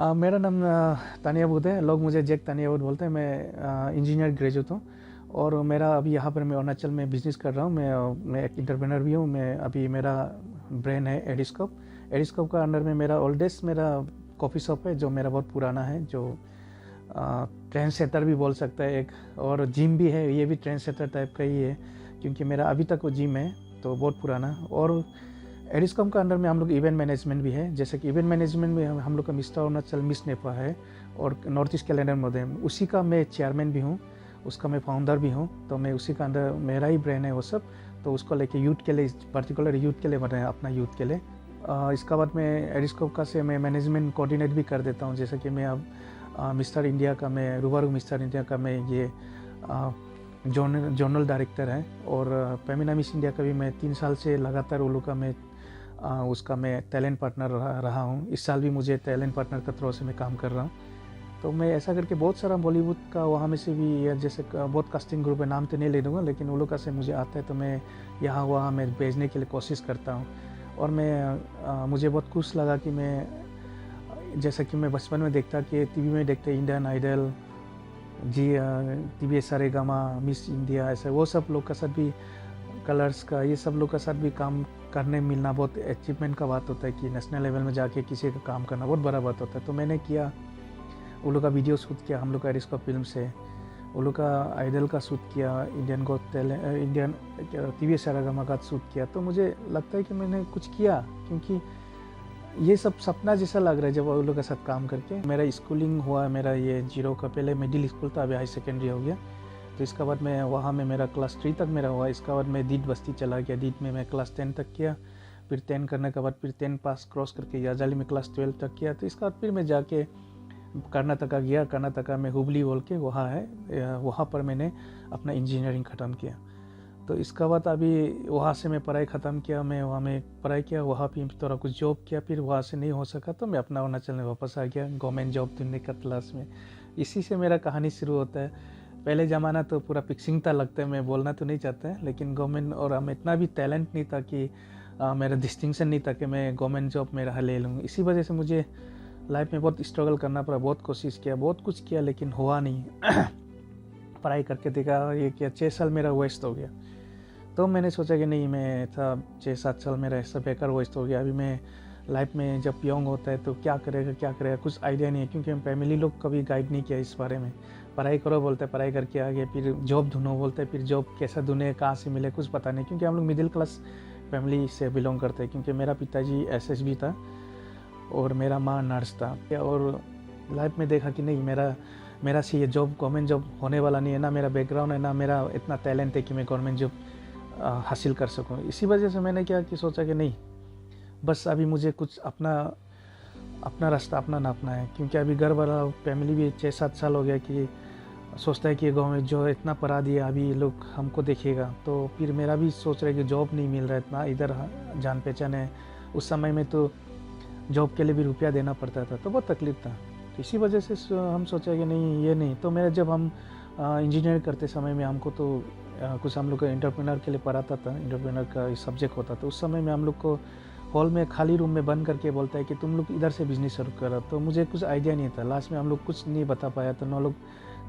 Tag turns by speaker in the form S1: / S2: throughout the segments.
S1: मेरा नाम तानियाबूद है। लोग मुझे जैक तानियाबूद बोलते हैं। मैं इंजीनियर ग्रेजुएट हूँ और मेरा अभी यहाँ पर मैं अरुणाचल में बिज़नेस कर रहा हूँ। मैं एक एंटरप्रेन्योर भी हूँ। मैं अभी मेरा ब्रांड है एडिस्कोप। एडिस्कोप का अंडर में मेरा ओल्डेस्ट मेरा कॉफ़ी शॉप है जो मेरा बहुत पुराना है, जो ट्रेंड सेटर भी बोल सकता है एक, और जिम भी है। ये भी ट्रेंड सेटर टाइप का ही है क्योंकि मेरा अभी तक वो जिम है, तो बहुत पुराना। और एडिस्कॉम का अंडर में हम लोग इवेंट मैनेजमेंट भी है। जैसे कि इवेंट मैनेजमेंट में हम लोग का मिस्टर अरुणाचल मिस नेपा है और नॉर्थ ईस्ट कैलेंडर मॉडल, उसी का मैं चेयरमैन भी हूँ, उसका मैं फाउंडर भी हूँ। तो मैं उसी का अंदर मेरा ही ब्रांड है वो सब। तो उसको लेके यूथ के लिए, पर्टिकुलर यूथ के लिए बना है, अपना यूथ के लिए। इसका बाद मैं एडिस्कोप का से मैं मैनेजमेंट कोऑर्डिनेट भी कर देता हूँ। जैसे कि मैं अब मिस्टर इंडिया का, मैं रूबारू मिस्टर इंडिया का मैं ये जोनल डायरेक्टर है। और फेमिना मिस इंडिया का भी मैं 3 साल से लगातार वो लोग का मैं उसका मैं टैलेंट पार्टनर रहा हूँ। इस साल भी मुझे टैलेंट पार्टनर के थ्रू से मैं काम कर रहा हूँ। तो मैं ऐसा करके बहुत सारा बॉलीवुड का वहाँ में से भी, या जैसे बहुत कास्टिंग ग्रुप है, नाम तो नहीं ले दूँगा, लेकिन वो लोग का से मुझे आता है तो मैं यहाँ वहाँ मैं भेजने के लिए कोशिश करता हूँ। और मैं मुझे बहुत खुश लगा कि मैं, जैसा कि मैं बचपन में देखता कि टीवी में देखते इंडियन आइडल जी, टीवी सारेगामा, मिस इंडिया, ऐसा वो सब लोग का साथ भी, कलर्स का, ये सब लोग का साथ भी काम करने मिलना बहुत अचीवमेंट का बात होता है कि नेशनल लेवल में जाके किसी का काम करना बहुत बड़ा बात होता है। तो मैंने किया, वो लोग का वीडियो शूट किया हम लोग का एडिस्कोप फिल्म से, वो लोग का आइडल का शूट किया, Indian got talent, Indian TV Saregama का शूट किया। तो मुझे लगता है कि मैंने कुछ किया, क्योंकि ये सब सपना जैसा लग रहा है जब वो लोग के साथ काम करके। मेरा स्कूलिंग हुआ, मेरा ये जीरो का पहले मिडिल स्कूल था, अभी हाई सेकेंडरी हो गया। तो इसके बाद मैं वहाँ में मेरा क्लास 3 तक मेरा हुआ। इसके बाद मैं दीद बस्ती चला गया, दीद में मैं क्लास 10 तक किया। फिर 10 करने के बाद फिर 10 पास क्रॉस करके याजाली में क्लास 12 तक किया। तो इसके बाद फिर मैं जाके कर्नाटका गया। कर्नाटका में हुबली बोल के वहाँ है, वहाँ पर मैंने अपना इंजीनियरिंग ख़त्म किया। तो इसका बाद अभी वहाँ से मैं पढ़ाई ख़त्म किया, मैं वहाँ में पढ़ाई किया, वहाँ भी थोड़ा कुछ जॉब किया। फिर वहाँ से नहीं हो सका तो मैं अपना अरुणाचल में वापस आ गया गवर्नमेंट जॉब ढूंढने का तलाश में। इसी से मेरा कहानी शुरू होता है। पहले ज़माना तो पूरा पिक्सिंग था लगता है, मैं बोलना तो नहीं चाहता है, लेकिन गवर्नमेंट, और हम इतना भी टैलेंट नहीं था कि मेरा डिस्टिंक्शन नहीं था कि मैं गवर्नमेंट जॉब मेरा ले लूँ। इसी वजह से मुझे लाइफ में बहुत स्ट्रगल करना पड़ा, बहुत कोशिश किया, बहुत कुछ किया, लेकिन हुआ नहीं। पढ़ाई करके देखा, ये किया, 6 साल मेरा वेस्ट हो गया। तो मैंने सोचा कि नहीं, मैं था 6-7 साल मेरा ऐसा बेकार वेस्ट हो गया। अभी मैं लाइफ में जब यंग होता है तो क्या करेगा कुछ आइडिया नहीं है, क्योंकि हम फैमिली लोग कभी गाइड नहीं किया इस बारे में। पढ़ाई करो बोलते हैं, पढ़ाई करके आगे, फिर जॉब ढूंढो बोलते हैं, फिर जॉब कैसा ढूंढे, कहाँ से मिले, कुछ पता नहीं। क्योंकि हम लोग मिडिल क्लास फैमिली से बिलोंग करते हैं, क्योंकि मेरा पिताजी एसएसबी था और मेरा माँ नर्स था। और लाइफ में देखा कि नहीं, मेरा से ये जॉब, गवर्नमेंट जॉब होने वाला नहीं है, ना मेरा बैकग्राउंड है, ना मेरा इतना टैलेंट है कि मैं गवर्नमेंट जॉब हासिल कर सकूं। इसी वजह से मैंने क्या कि सोचा कि नहीं, बस अभी मुझे कुछ अपना रास्ता अपना नापना है। क्योंकि अभी घर वाला फैमिली भी 6-7 साल हो गया कि सोचता है कि गाँव में जो इतना पढ़ा दिया, अभी लोग हमको देखेगा। तो फिर मेरा भी सोच रहा है कि जॉब नहीं मिल रहा है, इतना इधर जान पहचान है। उस समय में तो जॉब के लिए भी रुपया देना पड़ता था, तो बहुत तकलीफ था। तो इसी वजह से हम सोचा कि नहीं, ये नहीं। तो मेरा जब हम इंजीनियरिंग करते समय में हमको तो कुछ हम लोग का एंटरप्रेन्योर के लिए पढ़ाता था, एंटरप्रेन्योर का सब्जेक्ट होता था। उस समय में हम लोग को हॉल में खाली रूम में बंद करके बोलता है कि तुम लोग इधर से बिजनेस शुरू करो। तो मुझे कुछ आइडिया नहीं था, लास्ट में हम लोग कुछ नहीं बता पाया। तो हम लोग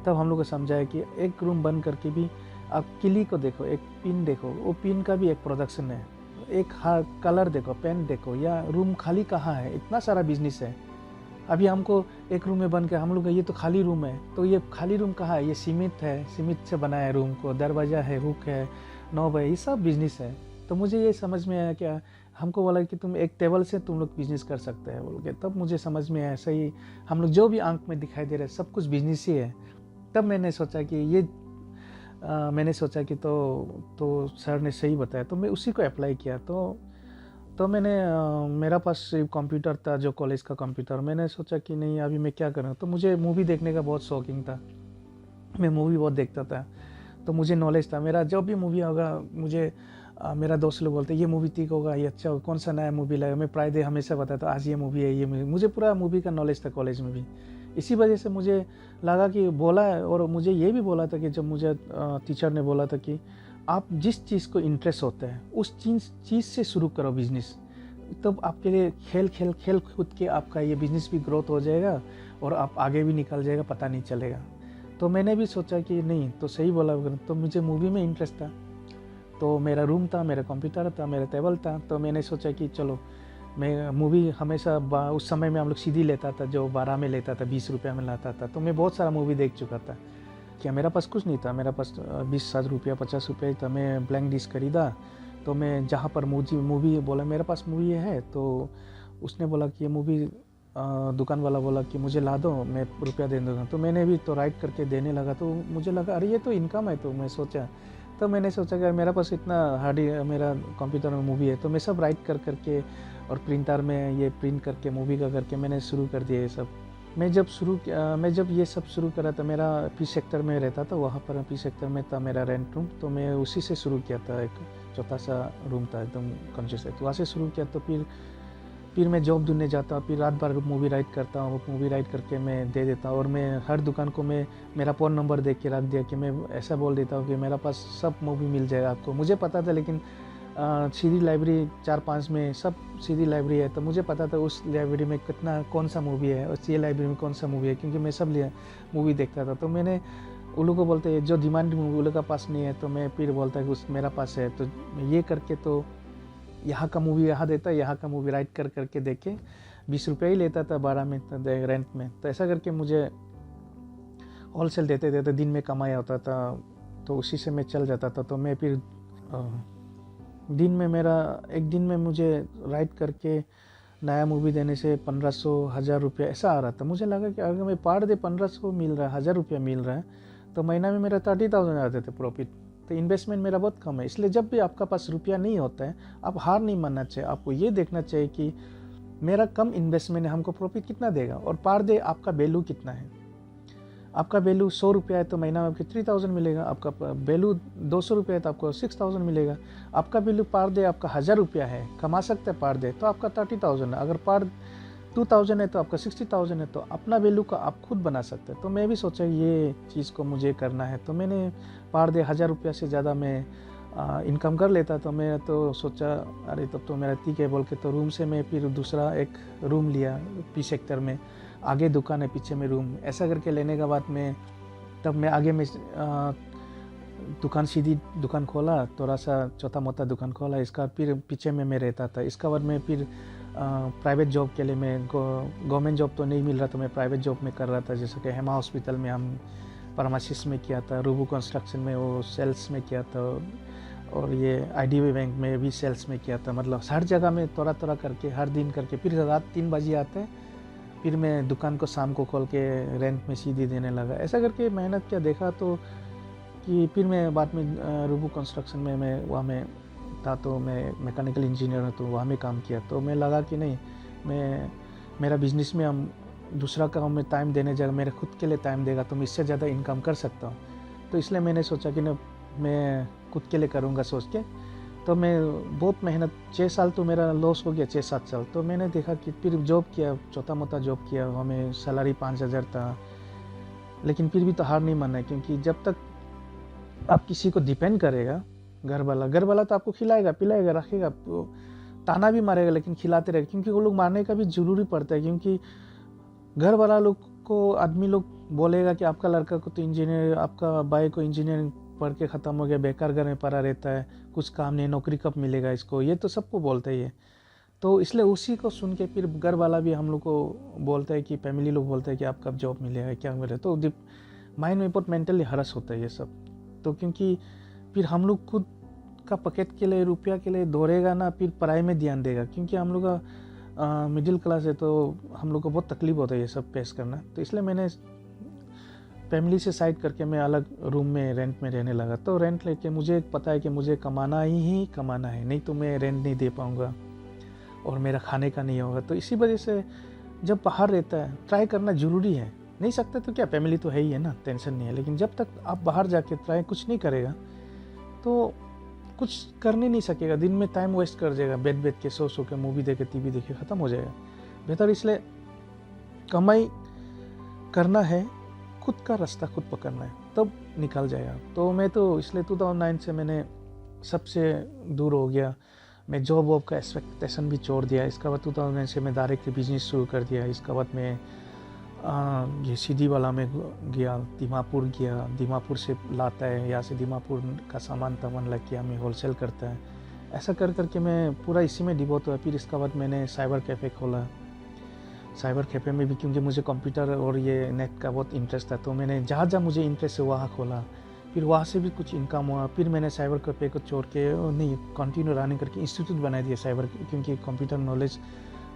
S1: तब हम लोग को समझाया कि एक रूम बंद करके भी आप किली को देखो, एक पिन देखो, वो पिन का भी एक प्रोडक्शन है, एक कलर देखो, पेन देखो, या रूम खाली कहाँ है, इतना सारा बिजनेस है। अभी हमको एक रूम में बंद कर, हम लोग ये तो खाली रूम है, तो ये खाली रूम कहाँ है, ये सीमित है, सीमित से बनाया है रूम को, दरवाज़ा है, हुक है, नॉब है, ये सब बिजनेस है। तो मुझे ये समझ में आया, क्या हमको बोला कि तुम एक टेबल से तुम लोग बिजनेस कर सकते हैं बोल के। तब मुझे समझ में आया, सही, हम लोग जो भी आंख में दिखाई दे रहा है सब कुछ बिजनेस ही है। तब मैंने सोचा कि ये तो सर ने सही बताया, तो मैं उसी को अप्लाई किया। तो मैंने मेरा पास सिर्फ कंप्यूटर था, जो कॉलेज का कंप्यूटर। मैंने सोचा कि नहीं, अभी मैं क्या करूँ। तो मुझे मूवी देखने का बहुत शौकीन था, मैं मूवी बहुत देखता था। तो मुझे नॉलेज था, मेरा जो भी मूवी होगा मुझे मेरा दोस्त लोग बोलते ये मूवी ठीक होगा, ये अच्छा होगा, कौन सा नया मूवी लगा, मैं प्राय हमेशा बताता आज ये मूवी है, ये मूवी। मुझे पूरा मूवी का नॉलेज था कॉलेज में भी। इसी वजह से मुझे लगा कि बोला है, और मुझे ये भी बोला था कि जब मुझे टीचर ने बोला था कि आप जिस चीज़ को इंटरेस्ट होता है उस चीज़ से शुरू करो बिजनेस। तब आपके लिए खेल कूद के आपका ये बिज़नेस भी ग्रोथ हो जाएगा और आप आगे भी निकल जाएगा, पता नहीं चलेगा। तो मैंने भी सोचा कि नहीं, तो सही बोला। तो मुझे मूवी में इंटरेस्ट था, तो मेरा रूम था, मेरा कंप्यूटर था, मेरा टेबल था, तो मैंने सोचा कि चलो मैं मूवी हमेशा उस समय में हम लोग सीडी लेता था, जो 12 में लेता था, 20 रुपया में लाता था। तो मैं बहुत सारा मूवी देख चुका था। क्या मेरा पास कुछ नहीं था, मेरा पास 20 रुपया 50 रुपये था। मैं ब्लैंक डिस्क खरीदा, तो मैं जहाँ पर मूवी बोला मेरे पास मूवी है, तो उसने बोला कि ये मूवी, दुकान वाला बोला कि मुझे ला दो, मैं रुपया दे दूँगा। तो मैंने भी तो राइट करके देने लगा, तो मुझे लगा अरे ये तो इनकम है। तो मैं सोचा कि मेरा पास इतना मेरा कंप्यूटर में मूवी है, तो मैं सब राइट करके और प्रिंटर में ये प्रिंट करके मूवी का करके मैंने शुरू कर दिया ये सब। मैं जब ये सब शुरू करा था, मेरा पी सेक्टर में रहता था, वहाँ पर पी सेक्टर में था मेरा रेंट रूम, तो मैं उसी से शुरू किया था। एक छोटा सा रूम था एकदम कॉन्शियस है, तो वहाँ से शुरू किया। तो फिर मैं जॉब ढूंढने जाता, फिर रात भर मूवी राइट करता हूँ, मूवी राइट करके मैं दे देता हूँ। और मैं हर दुकान को मैं मेरा फ़ोन नंबर देख के रख दिया कि मैं ऐसा बोल देता हूँ कि मेरा पास सब मूवी मिल जाएगा आपको। मुझे पता था, लेकिन सीडी लाइब्रेरी 4-5 में सब सीडी लाइब्रेरी है, तो मुझे पता था उस लाइब्रेरी में कौन सा मूवी है और ये लाइब्रेरी में कौन सा मूवी है, क्योंकि मैं सब मूवी देखता था। तो मैंने उन लोगों को बोलते जो डिमांड मूवी उन लोगों का पास नहीं है, तो मैं फिर बोलता कि मेरा पास है। तो ये करके तो यहाँ का मूवी यहाँ देता, यहाँ का मूवी राइट करके देख के 20 रुपये ही लेता था 12 में रेंट में। तो ऐसा करके मुझे होलसेल देते दिन में कमाया होता था, तो उसी से मैं चल जाता था। तो मैं फिर एक दिन में मुझे राइट करके नया मूवी देने से 1500-1000 रुपया ऐसा आ रहा था। मुझे लगा कि अगर मैं पर डे 1500 मिल रहा है, 1000 रुपया मिल रहा है, तो महीना में मेरा 30,000 आते थे प्रॉफिट। तो इन्वेस्टमेंट मेरा बहुत कम है। इसलिए जब भी आपका पास रुपया नहीं होता है, आप हार नहीं मानना चाहिए। आपको ये देखना चाहिए कि मेरा कम इन्वेस्टमेंट है, हमको प्रॉफिट कितना देगा, और पर डे आपका वैल्यू कितना है। आपका वैल्यू 100 रुपया है, तो महीना में आपको 3000 मिलेगा। आपका वैल्यू 200 रुपया है, तो आपको 6000 मिलेगा। आपका वैल्यू पर डे आपका 1000 रुपया है, कमा सकते हैं पर डे, तो आपका 30,000 है। अगर पर 2000 है तो आपका 60,000 है। तो अपना वैल्यू का आप खुद बना सकते हैं। तो मैं भी सोचा ये चीज़ को मुझे करना है, तो मैंने पर डे 1000 रुपया से ज़्यादा मैं इनकम कर लेता। तो मैं तो सोचा अरे तब तो मेरा ठीक है बोल के, तो रूम से मैं फिर दूसरा एक रूम लिया पी सेक्टर में। आगे दुकान है, पीछे में रूम। ऐसा करके लेने के बाद मैं आगे में सीधी दुकान खोला, थोड़ा सा छोटा मोटा दुकान खोला। इसका फिर पीछे में मैं रहता था। इसका बाद में फिर प्राइवेट जॉब के लिए मैं गवर्नमेंट जॉब तो नहीं मिल रहा, तो मैं प्राइवेट जॉब में कर रहा था। जैसे कि हेमा हॉस्पिटल में हम फार्मासिस्ट में किया था, रूबू कंस्ट्रक्शन में वो सेल्स में किया था, और ये IDB बैंक में भी सेल्स में किया था। मतलब हर जगह में थोड़ा करके हर दिन करके। फिर रात 3 बजे आते हैं, फिर मैं दुकान को शाम को खोल के रेंट में सीधी देने लगा। ऐसा करके मेहनत किया, देखा तो कि फिर मैं बाद में रूबू कंस्ट्रक्शन में मैं वहाँ में था, तो मैं मैकेनिकल इंजीनियर हूँ, तो वहाँ में काम किया। तो मैं लगा कि नहीं, मेरा बिजनेस में हम दूसरा काम में टाइम देने जगह मेरे खुद के लिए टाइम देगा, तो मैं इससे ज़्यादा इनकम कर सकता हूँ। तो इसलिए मैंने सोचा कि ना मैं खुद के लिए करूँगा सोच के। तो मैं बहुत मेहनत, 6 साल तो मेरा लॉस हो गया, 6-7 साल। तो मैंने देखा कि फिर जॉब किया, छोटा मोटा जॉब किया, हमें सैलरी 5000 था। लेकिन फिर भी तो हार नहीं मानना है, क्योंकि जब तक आप किसी को डिपेंड करेगा, घर वाला तो आपको खिलाएगा पिलाएगा रखेगा, तो ताना भी मारेगा लेकिन खिलाते रहेगा, क्योंकि वो लोग मारने का भी ज़रूरी पड़ता है। क्योंकि घर वाला लोग को आदमी लोग बोलेगा कि आपका लड़का को तो इंजीनियर, आपका भाई को इंजीनियरिंग पढ़ के ख़त्म हो गया, बेकार घर में पड़ा रहता है, कुछ काम नहीं, नौकरी कब मिलेगा इसको, ये तो सबको बोलता ही है। तो इसलिए उसी को सुन के फिर घर वाला भी हम लोग को बोलता है कि फैमिली लोग बोलते हैं कि आप कब जॉब मिलेगा, क्या मिलेगा। तो माइंड में बहुत मेंटली हरस होता है ये सब। तो क्योंकि फिर हम लोग खुद का पॉकेट के लिए, रुपया के लिए दौड़ेगा ना, फिर पढ़ाई में ध्यान देगा। क्योंकि हम लोग का मिडिल क्लास है, तो हम लोग को बहुत तकलीफ होता है ये सब फेस करना। तो इसलिए मैंने फैमिली से साइड करके मैं अलग रूम में रेंट में रहने लगा। तो रेंट लेके मुझे पता है कि मुझे कमाना ही कमाना है, नहीं तो मैं रेंट नहीं दे पाऊँगा और मेरा खाने का नहीं होगा। तो इसी वजह से जब बाहर रहता है ट्राई करना ज़रूरी है। नहीं सकते तो क्या, फैमिली तो है ही है ना, टेंशन नहीं है। लेकिन जब तक आप बाहर जाके ट्राई कुछ नहीं करेगा तो कुछ करने नहीं सकेगा। दिन में टाइम वेस्ट कर जाएगा, बैठ के सो के मूवी देखे, टीवी देखे, ख़त्म हो जाएगा। बेहतर इसलिए कमाई करना है, खुद का रास्ता खुद पकड़ना है, तब निकल जाएगा। तो मैं तो इसलिए 2009 से मैंने सबसे दूर हो गया। मैं जॉब वॉब का एक्सपेक्टेशन भी छोड़ दिया। इसके बाद 2009 से मैं डायरेक्टली बिजनेस शुरू कर दिया। इसके बाद मैं ये सीधी वाला में गया, दीमापुर गया, दीमापुर से लाता है, यहाँ से दीमापुर का सामान तामान ला के हमें होलसेल करता है। ऐसा कर करके मैं पूरा इसी में डिवोट हुआ। फिर इसके बाद मैंने साइबर कैफ़े खोला। साइबर कैफ़े में भी क्योंकि मुझे कंप्यूटर और ये नेट का बहुत इंटरेस्ट था, तो मैंने जहाँ जहाँ मुझे इंटरेस्ट है वहाँ खोला। फिर वहाँ से भी कुछ इनकम हुआ। फिर मैंने साइबर कैफ़े को छोड़ के नहीं कंटिन्यू रनिंग करके इंस्टीट्यूट बना दिया साइबर, क्योंकि कंप्यूटर नॉलेज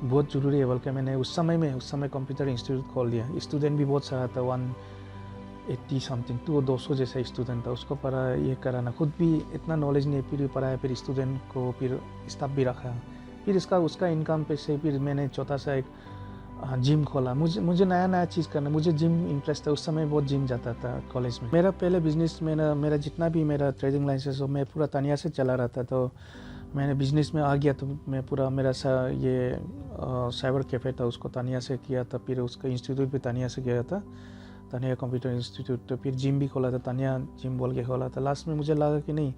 S1: बहुत ज़रूरी है। बल्कि मैंने उस समय कंप्यूटर इंस्टीट्यूट खोल दिया। स्टूडेंट भी बहुत सारा था, 180 समथिंग, 200 जैसा स्टूडेंट था। उसको पढ़ा, ये कराना, खुद भी इतना नॉलेज नहीं है, फिर भी पढ़ाया, फिर स्टूडेंट को, फिर स्टाफ भी रखा। फिर उसका इनकम पे से फिर मैंने छोटा सा एक जिम खोला। मुझे नया चीज़ करना, मुझे जिम इंटरेस्ट है। उस समय बहुत जिम जाता था कॉलेज में। मेरा पहले बिजनेस मेरा जितना भी मेरा ट्रेडिंग लाइसेंस हो, मैं पूरा तानिया से चला रहा था। तो मैंने बिजनेस में आ गया तो मैं पूरा मेरा ये साइबर कैफ़े था उसको तानिया से किया था। फिर उसका इंस्टीट्यूट भी तानिया से गया था, तानिया कंप्यूटर इंस्टीट्यूट। तो फिर जिम भी खोला था, तानिया जिम बोल के खोला था। लास्ट में मुझे लगा कि नहीं,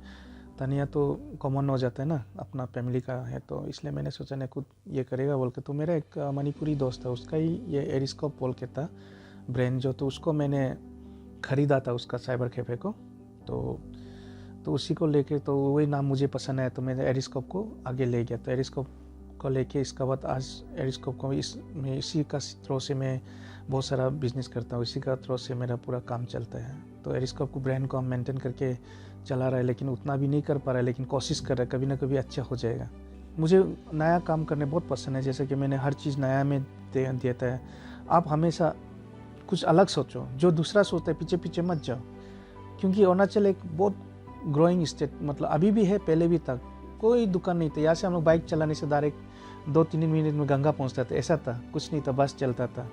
S1: तानिया तो कॉमन हो जाता है ना, अपना फैमिली का है, तो इसलिए मैंने सोचा नहीं खुद ये करेगा बोल के। तो मेरा एक मणिपुरी दोस्त था, उसका ही ये एरिस्कोप बोल के था ब्रांड जो, तो उसको मैंने ख़रीदा था उसका साइबर कैफ़े को। तो उसी को लेके, तो वही नाम मुझे पसंद है, तो मैंने एरिस्कोप को आगे ले गया। तो एरिस्कोप को लेके इसके बाद आज एरिस्कोप को इसी का थ्रो से मैं बहुत सारा बिजनेस करता हूँ, इसी का थ्रो से मेरा पूरा काम चलता है। तो एरिस्कोप को ब्रांड को हम मेंटेन करके चला रहा है, लेकिन उतना भी नहीं कर पा रहा है, लेकिन कोशिश कर रहा है, कभी ना कभी अच्छा हो जाएगा। मुझे नया काम करने बहुत पसंद है, जैसे कि मैंने हर चीज़ नया में देता है। आप हमेशा कुछ अलग सोचो, जो दूसरा सोचता है पीछे पीछे मत जाओ, क्योंकि अरुणाचल एक बहुत ग्रोइंग स्टेट, मतलब अभी भी है, पहले भी था। कोई दुकान नहीं था, यहाँ से हम लोग बाइक चलाने से डायरेक्ट 2-3 मिनट में गंगा पहुँचता था, ऐसा था, कुछ नहीं था, बस चलता था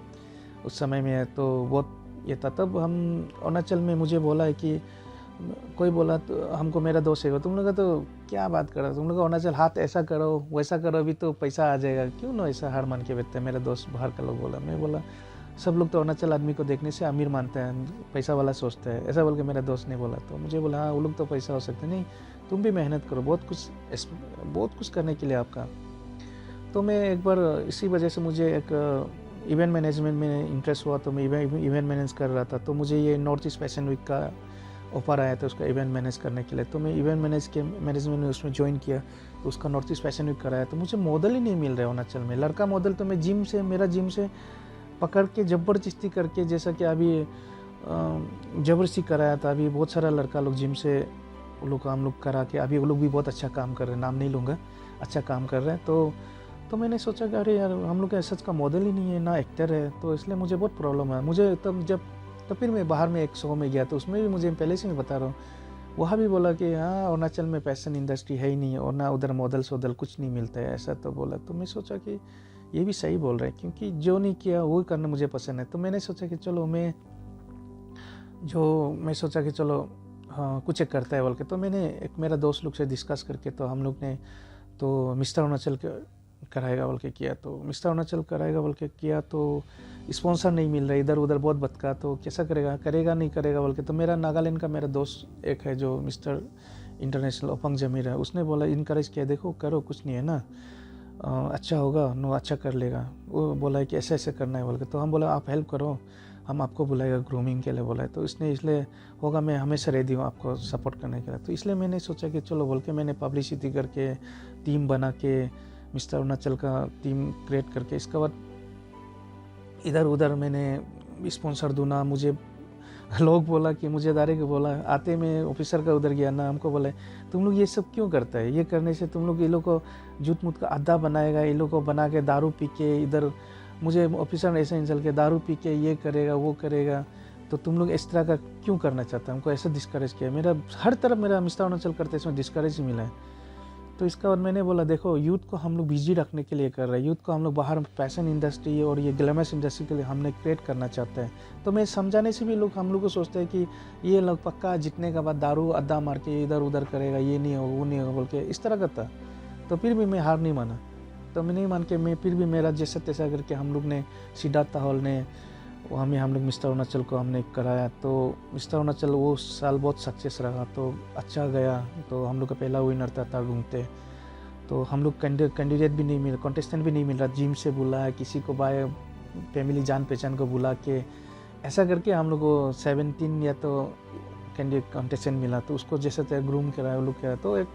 S1: उस समय में। तो बहुत ये था। तब हम अरुणाचल में, मुझे बोला है कि कोई बोला तो हमको, मेरा दोस्त है, तुम लोग तो क्या बात कर रहे हो, तुम लोग अरुणाचल हाथ ऐसा करो वैसा करो, अभी तो पैसा आ जाएगा, क्यों ना ऐसा हार मान के बैठते हैं। मेरा दोस्त बाहर का लोग बोला, मैं बोला सब लोग तो अरुणाचल आदमी को देखने से अमीर मानते हैं, पैसा वाला सोचते हैं, ऐसा बोल के मेरा दोस्त ने बोला। तो मुझे बोला हाँ, वो लोग तो पैसा हो सकते नहीं, तुम भी मेहनत करो, बहुत कुछ करने के लिए आपका। तो मैं एक बार इसी वजह से मुझे एक इवेंट मैनेजमेंट में इंटरेस्ट हुआ, तो मैं इवेंट मैनेज कर रहा था। तो मुझे ये नॉर्थ ईस्ट फैशन वीक का ऑफर आया था उसका इवेंट मैनेज करने के लिए। तो मैं इवेंट मैनेजमेंट में उसमें ज्वाइन किया, तो उसका नॉर्थ ईस्ट फैशन वीक कराया। तो मुझे मॉडल ही नहीं मिल रहा अरुणाचल में, लड़का मॉडल। तो मैं मेरा जिम से पकड़ के ज़बरदस्ती करके, जैसा कि अभी ज़बरदस्ती कराया था। अभी बहुत सारा लड़का लोग जिम से हम लोग करा के, अभी वो लोग भी बहुत अच्छा काम कर रहे हैं, नाम नहीं लूँगा, अच्छा काम कर रहे हैं। तो मैंने सोचा कि अरे यार, हम लोग का ऐसा का मॉडल ही नहीं है, ना एक्टर है, तो इसलिए मुझे बहुत प्रॉब्लम है। मुझे तो फिर मैं बाहर में एक शो में गया, तो उसमें भी मुझे पहले से मैं बता रहा हूँ, वहाँ भी बोला कि हाँ, अरुणाचल में फैशन इंडस्ट्री है ही नहीं, और ना उधर मॉडल कुछ नहीं मिलता है, ऐसा तो बोला। तो मैं सोचा कि ये भी सही बोल रहा है, क्योंकि जो नहीं किया वो करना मुझे पसंद है। तो मैंने सोचा कि चलो हाँ, कुछ एक करता है बोल के। तो मैंने एक मेरा दोस्त लोग से डिस्कस करके, तो हम लोग ने तो मिस्टर अरुणाचल कराएगा बोल के किया। तो मिस्टर अरुणाचल कराएगा बोल के किया, तो स्पॉन्सर नहीं मिल रहा, इधर उधर बहुत भटका, तो कैसा करेगा नहीं करेगा बोल के। तो मेरा नागालैंड का मेरा दोस्त एक है जो मिस्टर इंटरनेशनल ओपंग जमीर है, उसने बोला, इनकरेज किया, देखो करो, कुछ नहीं है ना, अच्छा होगा, अच्छा कर लेगा। वो बोला है कि ऐसे ऐसे करना है बोल के। तो हम बोला आप हेल्प करो, हम आपको बुलाएगा ग्रूमिंग के लिए बोला है। तो इसलिए होगा, मैं हमेशा रेडी हूँ आपको सपोर्ट करने के लिए। तो इसलिए मैंने सोचा कि चलो बोल के मैंने पब्लिसिटी करके, टीम बना के, मिस्टर अरुणाचल का टीम क्रिएट करके, इसके बाद इधर उधर मैंने स्पॉन्सर दूना। मुझे लोग बोला कि मुझे डायरेक्ट बोला, आते मैं ऑफिसर का उधर गया ना, हमको बोले तुम लोग ये सब क्यों करता है, ये करने से तुम लोग ये लोग को जूत मूत का अड्डा बनाएगा, ये लोग को बना के दारू पी के, इधर मुझे ऑफिसर ने ऐसे इंसल्ट के दारू पी के ये करेगा वो करेगा, तो तुम लोग इस तरह का क्यों करना चाहता है, हमको ऐसा डिस्करेज किया। मेरा हर तरफ मेरा मिस्टर अरुणाचल करते इसमें डिस्करेज मिला है। तो इसका बाद मैंने बोला, देखो यूथ को हम लोग बिजी रखने के लिए कर रहे हैं, यूथ को हम लोग बाहर फैशन इंडस्ट्री और ये ग्लैमरस इंडस्ट्री के लिए हमने क्रिएट करना चाहते हैं। तो मैं समझाने से भी हम लोग को सोचते हैं कि ये लोग पक्का जीतने के बाद दारू अड्डा मार के इधर उधर करेगा, ये नहीं होगा वो नहीं होगा बोल के इस तरह करता। तो फिर भी मैं हार नहीं माना, तो मैं नहीं मान के मैं फिर भी मेरा जैसा तैसा करके हम लोग ने सिद्धार्थ हॉल ने वहाँ में हम लोग मिस्टर अरुणाचल को हमने कराया। तो मिस्टर अरुणाचल वो साल बहुत सक्सेस रहा, तो अच्छा गया। तो हम लोग का पहला विनर था घूमते। तो हम लोग कैंडिडेट भी नहीं मिल, कॉन्टेस्टेंट भी नहीं मिल रहा, जिम से बुला, किसी को बाय फैमिली जान पहचान को बुला के ऐसा करके हम लोग को 17 या तो कैंडिडेट कॉन्टेस्टेंट मिला। तो उसको जैसे तैयार ग्रूम कराया, वो लोग कराया, तो एक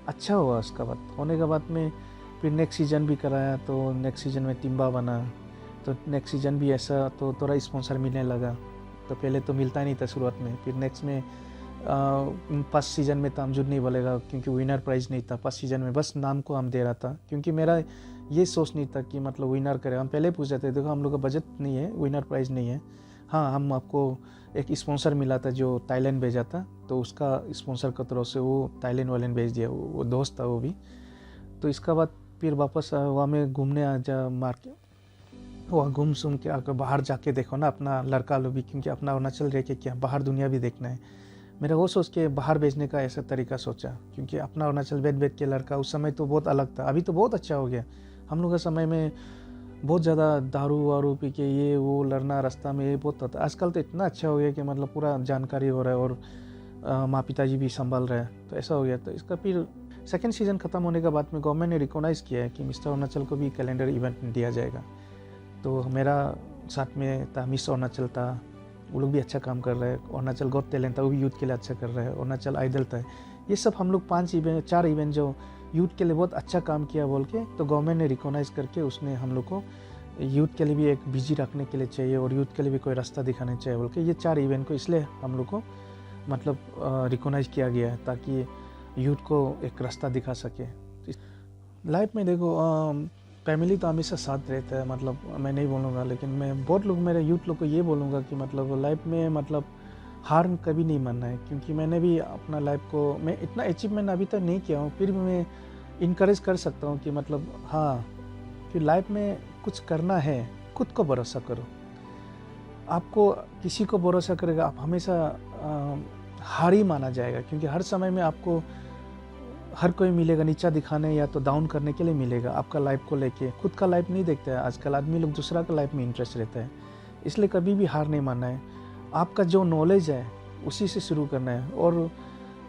S1: अच्छा हुआ। उसका बाद होने के बाद में फिर नेक्स्ट सीज़न भी कराया, तो नेक्स्ट सीज़न में टिम्बा बना। तो नेक्स्ट सीज़न भी ऐसा तो थोड़ा स्पॉन्सर मिलने लगा। तो पहले तो मिलता नहीं था शुरुआत में, फिर नेक्स्ट में फर्स्ट सीज़न में तो हमजूद नहीं बोलेगा क्योंकि विनर प्राइज़ नहीं था। फर्स्ट सीज़न में बस नाम को हम दे रहा था, क्योंकि मेरा ये सोच नहीं था कि मतलब विनर करे। हम पहले पूछ रहे थे, देखो हम लोग का बजट नहीं है, विनर प्राइज़ नहीं है। हाँ, हम आपको एक स्पॉन्सर मिला था जो थाईलैंड भेजा था, तो उसका स्पॉन्सर की तरफ से वो थाईलैंड वाले ने भेज दिया, वो दोस्त था वो भी। तो इसका बाद फिर वापस वहाँ में घूमने आ जा मार्केट, वहाँ घूम सुम के आकर बाहर जाके देखो ना अपना लड़का लोग भी, क्योंकि अपना अरुणाचल रह के क्या बाहर दुनिया भी देखना है। मेरा वो सोच के बाहर भेजने का ऐसा तरीका सोचा, क्योंकि अपना अरुणाचल बैठ के लड़का उस समय तो बहुत अलग था। अभी तो बहुत अच्छा हो गया। हम लोग के समय में बहुत ज़्यादा दारू वारू पी के ये वो लड़ना रास्ता में, ये बहुत होता। आजकल तो इतना अच्छा हो गया कि मतलब पूरा जानकारी हो रहा है, और माँ पिताजी भी संभाल रहे हैं, तो ऐसा हो गया। तो इसका फिर सेकेंड सीज़न ख़त्म होने के बाद में गवर्नमेंट ने रिकॉग्नाइज़ किया है कि मिस्टर अरुणाचल को भी कैलेंडर इवेंट दिया जाएगा। तो मेरा साथ में था मिस अरुणाचल था, वो लोग भी अच्छा काम कर रहे हैं। अरुणाचल गॉट टैलेंट था, वो भी यूथ के लिए अच्छा कर रहा है। अरुणाचल आइडल था। ये सब हम लोग 4 इवेंट जो यूथ के लिए बहुत अच्छा काम किया बोल के, तो गवर्नमेंट ने रिकॉग्नाइज़ करके उसने हम लोग को यूथ के लिए भी एक बिजी रखने के लिए चाहिए, और यूथ के लिए भी कोई रास्ता दिखाना चाहिए बोल के ये 4 इवेंट को इसलिए हम लोग को मतलब रिकॉग्नाइज़ किया गया है, ताकि यूथ को एक रास्ता दिखा सके। लाइफ में देखो फैमिली तो हमेशा साथ रहता है, मतलब मैं नहीं बोलूँगा, लेकिन मैं बहुत लोग मेरे यूथ लोग को ये बोलूँगा कि मतलब लाइफ में मतलब हार कभी नहीं मानना है। क्योंकि मैंने भी अपना लाइफ को, मैं इतना अचीवमेंट अभी तक नहीं किया हूँ, फिर भी मैं इनकरेज कर सकता हूँ कि मतलब हाँ, फिर लाइफ में कुछ करना है, खुद को भरोसा करो। आपको किसी को भरोसा करेगा, आप हमेशा हार ही माना जाएगा, क्योंकि हर समय में आपको हर कोई मिलेगा नीचा दिखाने या तो डाउन करने के लिए मिलेगा। आपका लाइफ को लेके खुद का लाइफ नहीं देखता है आजकल आदमी लोग, दूसरा का लाइफ में इंटरेस्ट रहता है। इसलिए कभी भी हार नहीं मानना है। आपका जो नॉलेज है उसी से शुरू करना है। और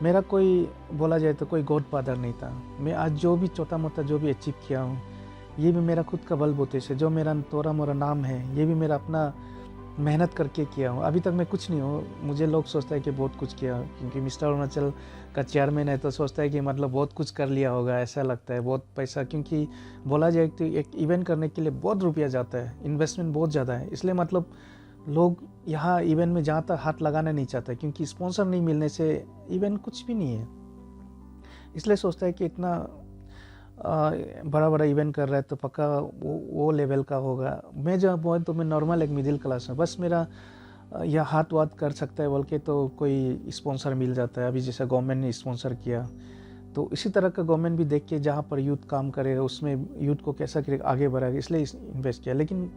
S1: मेरा कोई बोला जाए तो कोई गॉड फादर नहीं था। मैं आज जो भी छोटा मोटा जो भी अचीव किया हूँ, ये भी मेरा खुद का बलबूते से, जो मेरा थोड़ा मोरा नाम है, ये भी मेरा अपना मेहनत करके किया हूँ। अभी तक मैं कुछ नहीं हूँ। मुझे लोग सोचता है कि बहुत कुछ किया, क्योंकि मिस्टर अरुणाचल का चेयरमैन है, तो सोचता है कि मतलब बहुत कुछ कर लिया होगा, ऐसा लगता है। बहुत पैसा, क्योंकि बोला जाए तो एक इवेंट करने के लिए बहुत रुपया जाता है, इन्वेस्टमेंट बहुत ज़्यादा है। इसलिए मतलब लोग यहाँ इवेंट में जहाँ तक हाथ लगाना नहीं चाहता, क्योंकि स्पॉन्सर नहीं मिलने से इवेंट कुछ भी नहीं है। इसलिए सोचता है कि इतना बड़ा बड़ा इवेंट कर रहा है तो पक्का वो लेवल का होगा। मैं जब बहुत तो मैं नॉर्मल एक मिडिल क्लास में, बस मेरा या हाथ वाथ कर सकता है बोल के तो कोई स्पॉन्सर मिल जाता है। अभी जैसा गवर्नमेंट ने स्पॉन्सर किया, तो इसी तरह का गवर्नमेंट भी देख के जहाँ पर यूथ काम करेगा उसमें यूथ को कैसा करेगा, आगे बढ़ाएगा, इसलिए इन्वेस्ट किया। लेकिन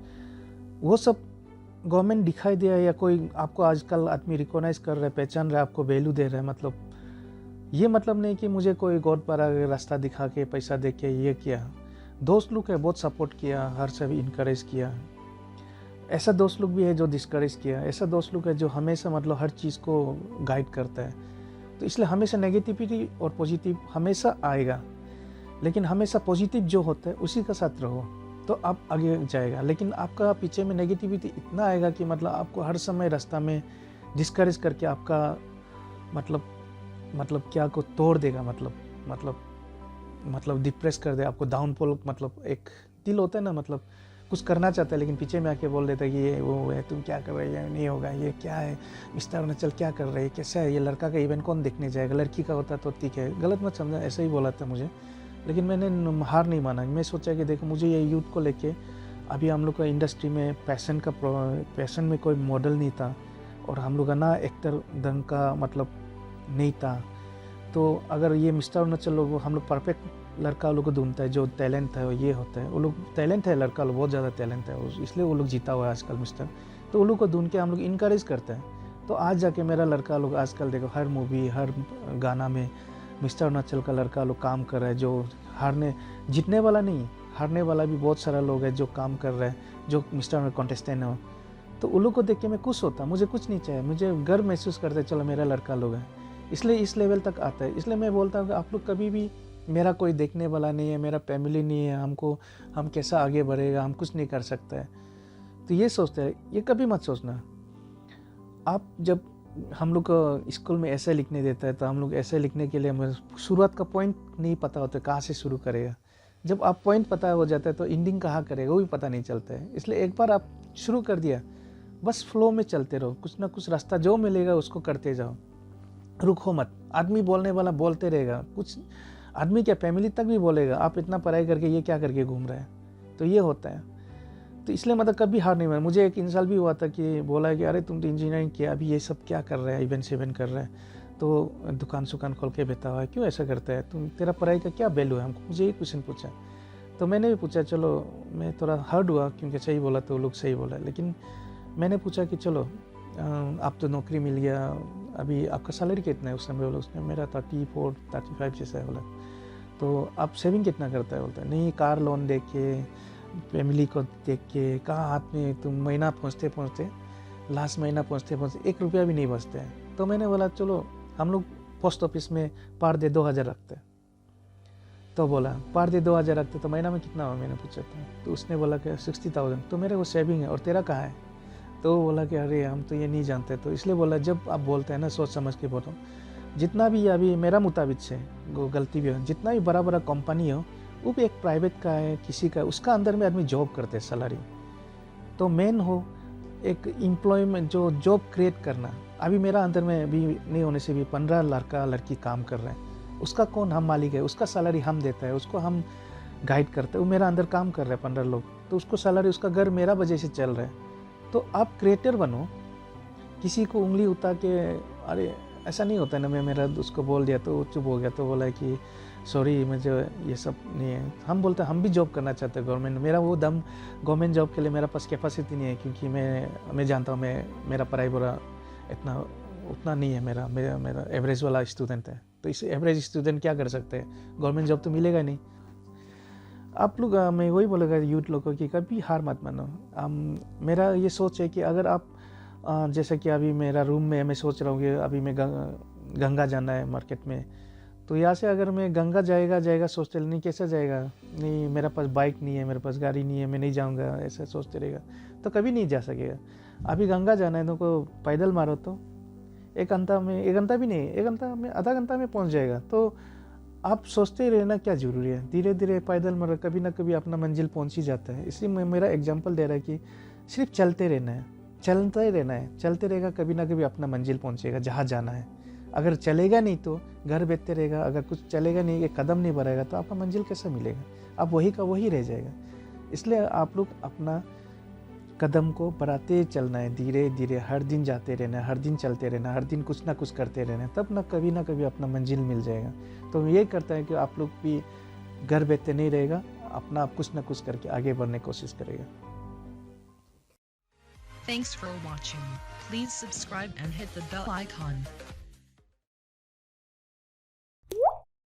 S1: वो सब गवर्नमेंट दिखाई दिया या कोई आपको आजकल आदमी रिकॉग्नाइज कर रहा है, पहचान रहा है, आपको वैल्यू दे रहा है, मतलब ये मतलब नहीं कि मुझे कोई गॉड पर रास्ता दिखा के पैसा दे के ये किया। दोस्त लोग है बहुत सपोर्ट किया, हर से भी इनकरेज किया। ऐसा दोस्त लोग भी है जो डिस्करेज किया, ऐसा दोस्त लोग है जो हमेशा मतलब हर चीज़ को गाइड करता है। तो इसलिए हमेशा नेगेटिविटी और पॉजिटिव हमेशा आएगा, लेकिन हमेशा पॉजिटिव जो होता है उसी का साथ रहो तो आप आगे जाएगा। लेकिन आपका पीछे में नेगेटिविटी इतना आएगा कि मतलब आपको हर समय रास्ता में डिस्करेज करके आपका मतलब क्या को तोड़ देगा, मतलब डिप्रेस कर दे आपको, डाउनफॉल। मतलब एक दिल होता है ना, मतलब कुछ करना चाहता है लेकिन पीछे में आके बोल देता है कि ये वो है, तुम क्या कर रहे हो, नहीं होगा, ये क्या है, मिस्टर अरुणाचल क्या कर रहे हैं, कैसा है, ये लड़का का इवेंट कौन देखने जाएगा, लड़की का होता तो ठीक है। गलत मत समझा, ऐसा ही बोला था मुझे, लेकिन मैंने हार नहीं माना। मैं सोचा कि देखो मुझे ये यूथ को लेके, अभी हम लोग का इंडस्ट्री में पैशन में कोई मॉडल नहीं था, और हम लोग का ना एक्टर ढंग का मतलब नहीं था। तो अगर ये मिस्टर अरुणाचल लोग, हम लोग परफेक्ट लड़का लोग को ढूंढता है जो टैलेंट है, ये होता है, वो लोग टैलेंट है, लड़का लोग बहुत ज़्यादा टैलेंट है, इसलिए वो लोग जीता हुआ है आजकल मिस्टर। तो वो लोग को ढूंढ के हम लोग इनकरेज करते हैं। तो आज जाके मेरा लड़का लोग आजकल देखो हर मूवी हर गाना में मिस्टर अरुणाचल का लड़का लोग काम कर रहा है, जो जीतने वाला नहीं, हारने वाला भी बहुत सारा लोग है जो काम कर रहे हैं, जो मिस्टर कॉन्टेस्टेंट हो। तो उन लोग को देख के मैं खुश होता, मुझे कुछ नहीं चाहिए, मुझे गर्व महसूस करते चलो मेरा लड़का लोग है, इसलिए इस लेवल तक आता है। इसलिए मैं बोलता हूँ कि आप लोग कभी भी मेरा कोई देखने वाला नहीं है, मेरा फैमिली नहीं है, हम कैसा आगे बढ़ेगा, हम कुछ नहीं कर सकते हैं। तो ये सोचते हैं, ये कभी मत सोचना। आप जब हम लोग को स्कूल में ऐसे लिखने देता है तो हम लोग ऐसे लिखने के लिए हमें शुरुआत का पॉइंट नहीं पता होता, कहाँ से शुरू करेगा। जब आप पॉइंट पता हो जाता है तो एंडिंग कहाँ करेगा वो भी पता नहीं चलता है। इसलिए एक बार आप शुरू कर दिया, बस फ्लो में चलते रहो, कुछ ना कुछ रास्ता जो मिलेगा उसको करते जाओ, रुको मत। आदमी बोलने वाला बोलते रहेगा, कुछ आदमी क्या फैमिली तक भी बोलेगा, आप इतना पढ़ाई करके ये क्या करके घूम रहे हैं। तो ये होता है। तो इसलिए मतलब कभी हार नहीं माना। मुझे एक इंसान भी हुआ था कि बोला कि अरे तुम तो इंजीनियरिंग किया, अभी ये सब क्या कर रहे हैं, इवेंट सेवेंट कर रहे हैं, तो दुकान सुकान खोल के बैठा हुआ है, क्यों ऐसा करता है, तुम तेरा पढ़ाई का क्या वैल्यू है। हमको मुझे ये क्वेश्चन पूछा। तो मैंने भी पूछा, चलो मैं थोड़ा हर्ट हुआ क्योंकि सही बोला तो लोग सही बोला, लेकिन मैंने पूछा कि चलो आप तो नौकरी मिल गया, अभी आपका सैलरी कितना है। उस समय बोला, उसने मेरा 34-35 जैसा है। बोला तो आप सेविंग कितना करता है। बोलता है नहीं, कार लोन दे के, फैमिली को देख के, कहाँ हाथ में तुम महीना पहुँचते पहुँचते, लास्ट महीना पहुँचते पहुँचते 1 रुपया भी नहीं बचते हैं। तो मैंने बोला चलो हम लोग पोस्ट ऑफिस में पर डे 2000 रखते। तो बोला पर डे 2000 रखते तो महीना में कितना हुआ, मैंने पूछा था। तो उसने बोला कि 60,000। तो मेरे वो सेविंग है, और तेरा कहाँ है। तो बोला कि अरे हम तो ये नहीं जानते। तो इसलिए बोला, जब आप बोलते हैं ना सोच समझ के बोलो। जितना भी अभी मेरा मुताबिक से वो गलती भी हो, जितना भी बड़ा बड़ा कंपनी हो वो भी एक प्राइवेट का है, किसी का, उसका अंदर में आदमी जॉब करते हैं सैलरी। तो मेन हो एक एम्प्लॉयमेंट, जो जॉब क्रिएट करना। अभी मेरा अंदर में अभी नहीं होने से भी 15 लड़का लड़की काम कर रहे हैं, उसका कौन, हम मालिक है, उसका सैलरी हम देता है, उसको हम गाइड करते हैं। वो मेरा अंदर काम कर रहे हैं 15 लोग, तो उसको सैलरी, उसका घर मेरा वजह से चल रहा है। तो आप क्रिएटर बनो। किसी को उंगली उठा के, अरे ऐसा नहीं होता है ना, मैं मेरा उसको बोल दिया तो चुप हो गया, तो बोला कि सॉरी मुझे ये सब नहीं है। हम बोलते हैं हम भी जॉब करना चाहते हैं गवर्नमेंट। मेरा वो दम गवर्नमेंट जॉब के लिए मेरा पास कैपेसिटी नहीं है, क्योंकि मैं जानता हूँ मेरा पढ़ाई बुरा इतना उतना नहीं है। मेरा एवरेज वाला स्टूडेंट है। तो इस एवरेज स्टूडेंट क्या कर सकते हैं, गवर्नमेंट जॉब तो मिलेगा नहीं। आप लोग, मैं वही बोलेगा यूथ लोगों की, कभी हार मत मानो। मेरा ये सोच है कि अगर आप जैसे कि अभी मेरा रूम में मैं सोच रहा हूँ कि अभी मैं गंगा जाना है मार्केट में, तो यहाँ से अगर मैं गंगा जाएगा सोचते नहीं कैसे जाएगा, नहीं मेरा पास बाइक नहीं है, मेरे पास गाड़ी नहीं है, मैं नहीं जाऊँगा, ऐसा सोचते रहेगा तो कभी नहीं जा सकेगा। अभी गंगा जाना है तो पैदल मारो तो 1 घंटा में, 1 घंटा भी नहीं, 1 घंटा में, आधा घंटा में पहुँच जाएगा। तो आप सोचते ही रहना क्या ज़रूरी है, धीरे धीरे पैदल मारो, कभी ना कभी अपना मंजिल पहुँच ही जाता है। इसलिए मेरा एग्जाम्पल दे रहा है कि सिर्फ चलते रहना है, चलता ही रहना है, चलते रहेगा, कभी ना कभी अपना मंजिल पहुँचेगा जहाँ जाना है। अगर चलेगा नहीं तो घर बैठते रहेगा, अगर कुछ चलेगा नहीं, एक कदम नहीं बढ़ाएगा तो आपका मंजिल कैसे मिलेगा, आप वही का वही रह जाएगा। इसलिए आप लोग अपना कदम को बढ़ाते चलना है, धीरे धीरे, हर दिन जाते रहना है, हर दिन चलते रहना है, हर दिन कुछ ना कुछ करते रहना है, तब ना कभी अपना मंजिल मिल जाएगा। तो ये करता है कि आप लोग भी घर बैठते नहीं रहेगा, अपना आप कुछ ना कुछ करके आगे बढ़ने की कोशिश करेगा।
S2: Thanks for watching. Please subscribe and hit the bell icon.